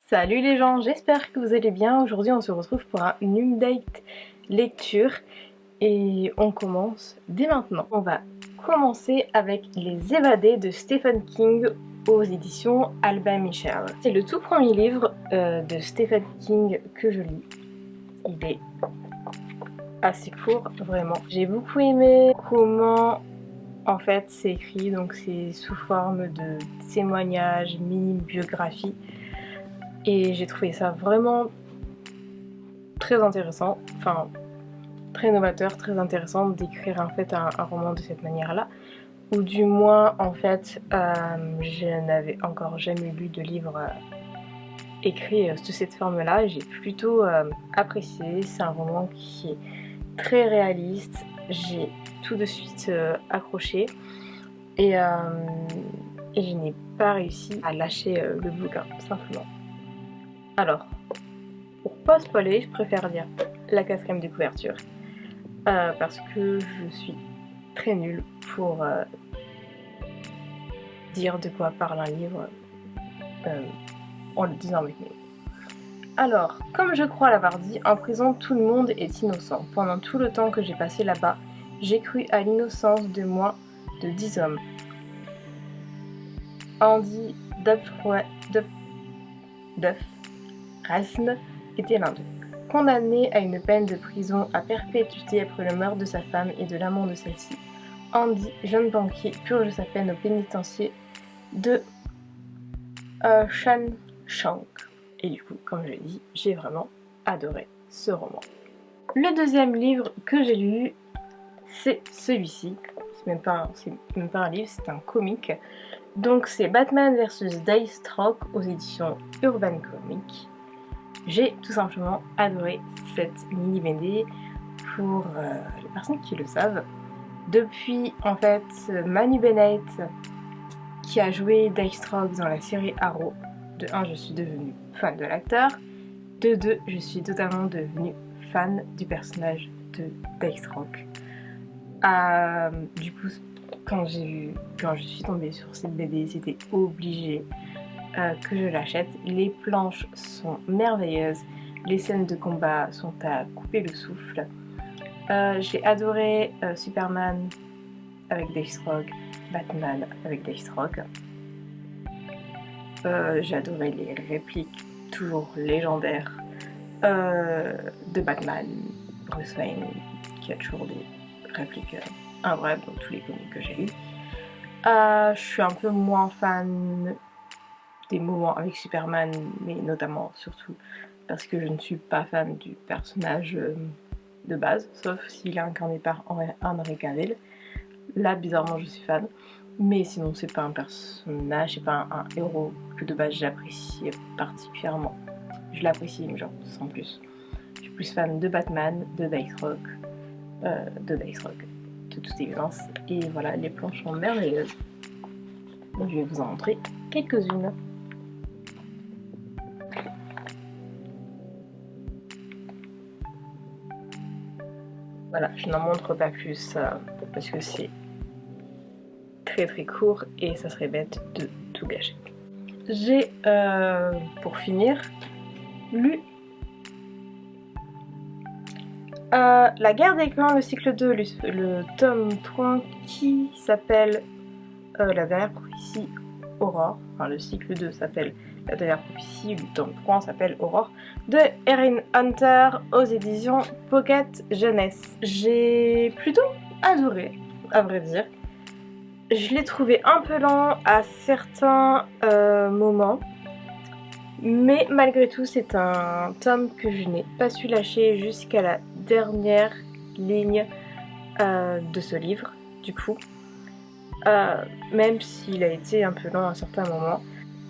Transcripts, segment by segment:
Salut les gens, j'espère que vous allez bien. Aujourd'hui on se retrouve pour un update lecture et on commence dès maintenant. On va commencer avec Les Évadés de Stephen King aux éditions Albin Michel. C'est le tout premier livre de Stephen King que je lis. Il est assez court, vraiment. J'ai beaucoup aimé comment en fait c'est écrit, donc c'est sous forme de témoignages, mini-biographie. Et j'ai trouvé ça vraiment très intéressant, enfin très novateur, très intéressant d'écrire en fait un roman de cette manière-là. Ou du moins en fait je n'avais encore jamais lu de livre écrit sous cette forme-là. J'ai plutôt apprécié, c'est un roman qui est très réaliste, j'ai tout de suite accroché et je n'ai pas réussi à lâcher le bouquin, simplement. Alors, pour pas spoiler, je préfère lire la 4e de couverture parce que je suis très nulle pour dire de quoi parle un livre en le disant avec nous. Alors, comme je crois l'avoir dit, en prison tout le monde est innocent. Pendant tout le temps que j'ai passé là-bas, j'ai cru à l'innocence de moins de 10 hommes. Andy Dufresne était l'un d'eux. Condamné à une peine de prison à perpétuité après le meurtre de sa femme et de l'amant de celle-ci, Andy, jeune banquier, purge sa peine au pénitencier de Shanshank. Et du coup, comme je l'ai dit, j'ai vraiment adoré ce roman. Le deuxième livre que j'ai lu, c'est celui-ci. C'est même pas un livre, c'est un comic. Donc c'est Batman vs Deathstroke aux éditions Urban Comics. J'ai tout simplement adoré cette mini-BD. Pour les personnes qui le savent, depuis en fait Manu Bennett qui a joué Deathstroke dans la série Arrow, de 1 je suis devenue fan de l'acteur, de 2 je suis totalement devenue fan du personnage de Deathstroke. Du coup quand je suis tombée sur cette BD, c'était obligé que je l'achète. Les planches sont merveilleuses, les scènes de combat sont à couper le souffle. J'ai adoré Superman avec Deathstroke, Batman avec Deathstroke. J'ai adoré les répliques toujours légendaires de Batman, Bruce Wayne, qui a toujours des répliques invrayables dans tous les comics que j'ai lus. Je suis un peu moins fan des moments avec Superman, mais notamment surtout parce que je ne suis pas fan du personnage de base, sauf s'il est incarné par Henry Cavill. Là, bizarrement, je suis fan. Mais sinon, c'est pas un personnage, c'est pas un héros que de base j'apprécie particulièrement. Je l'apprécie, mais genre, sans plus. Je suis plus fan de Batman, de Deathstroke, de toute évidence. Et voilà, les planches sont merveilleuses. Donc, je vais vous en montrer quelques-unes. Voilà, je n'en montre pas plus parce que c'est très court et ça serait bête de tout gâcher. J'ai, pour finir, lu La guerre des clans, le cycle 2, le tome 3 qui s'appelle La dernière prophétie Aurore. Enfin, le cycle 2 s'appelle La dernière prophétie, le tome 3 s'appelle Aurore, de Erin Hunter aux éditions Pocket Jeunesse. J'ai plutôt adoré, à vrai dire. Je l'ai trouvé un peu lent à certains moments, mais malgré tout c'est un tome que je n'ai pas su lâcher jusqu'à la dernière ligne de ce livre, du coup, même s'il a été un peu lent à certains moments.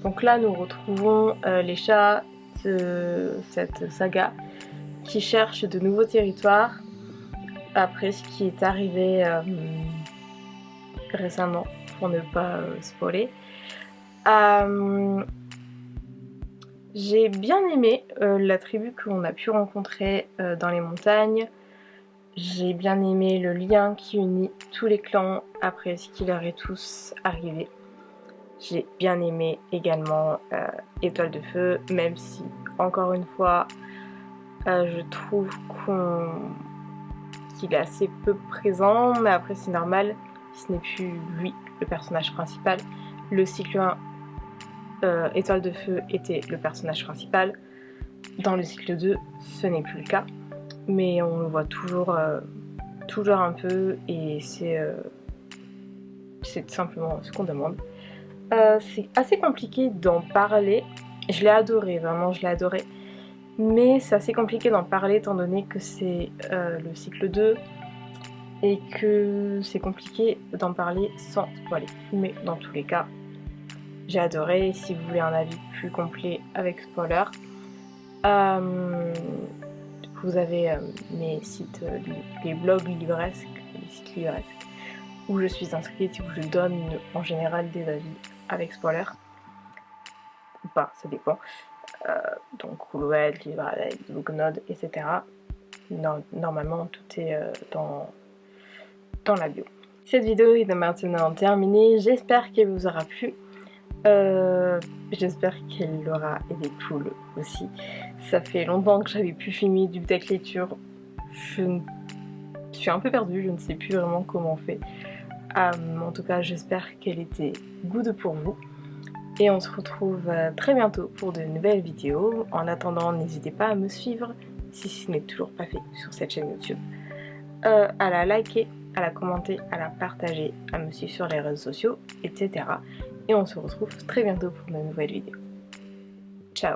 Donc là nous retrouvons les chats de cette saga qui cherchent de nouveaux territoires après ce qui est arrivé récemment, pour ne pas spoiler. J'ai bien aimé la tribu que l'on a pu rencontrer dans les montagnes. J'ai bien aimé le lien qui unit tous les clans après ce qui leur est tous arrivé. J'ai bien aimé également Étoile de Feu, même si encore une fois je trouve qu'il est assez peu présent, mais après c'est normal, ce n'est plus lui le personnage principal. Le cycle 1, Étoile de Feu était le personnage principal. Dans le cycle 2, ce n'est plus le cas, mais on le voit toujours un peu, et c'est simplement ce qu'on demande. C'est assez compliqué d'en parler. Je l'ai adoré, vraiment je l'ai adoré. Mais c'est assez compliqué d'en parler étant donné que c'est le cycle 2 et que c'est compliqué d'en parler sans spoiler. Mais dans tous les cas, j'ai adoré. Si vous voulez un avis plus complet avec spoiler, vous avez mes sites, les blogs livresques, les sites livresques, où je suis inscrite, où je donne en général des avis avec spoiler. Ou pas, ça dépend. Donc Coolwell, Livralec, Booknode, etc. Normalement tout est dans la bio. Cette vidéo est maintenant terminée, j'espère qu'elle vous aura plu. J'espère qu'elle aura aidé Poul aussi. Ça fait longtemps que j'avais pu filmer du deck lecture. Je suis un peu perdue, je ne sais plus vraiment comment on fait. En tout cas, j'espère qu'elle était good pour vous. Et on se retrouve très bientôt pour de nouvelles vidéos. En attendant, n'hésitez pas à me suivre si ce n'est toujours pas fait sur cette chaîne YouTube. À la liker, à la commenter, à la partager, à me suivre sur les réseaux sociaux, etc. Et on se retrouve très bientôt pour de nouvelles vidéos. Ciao!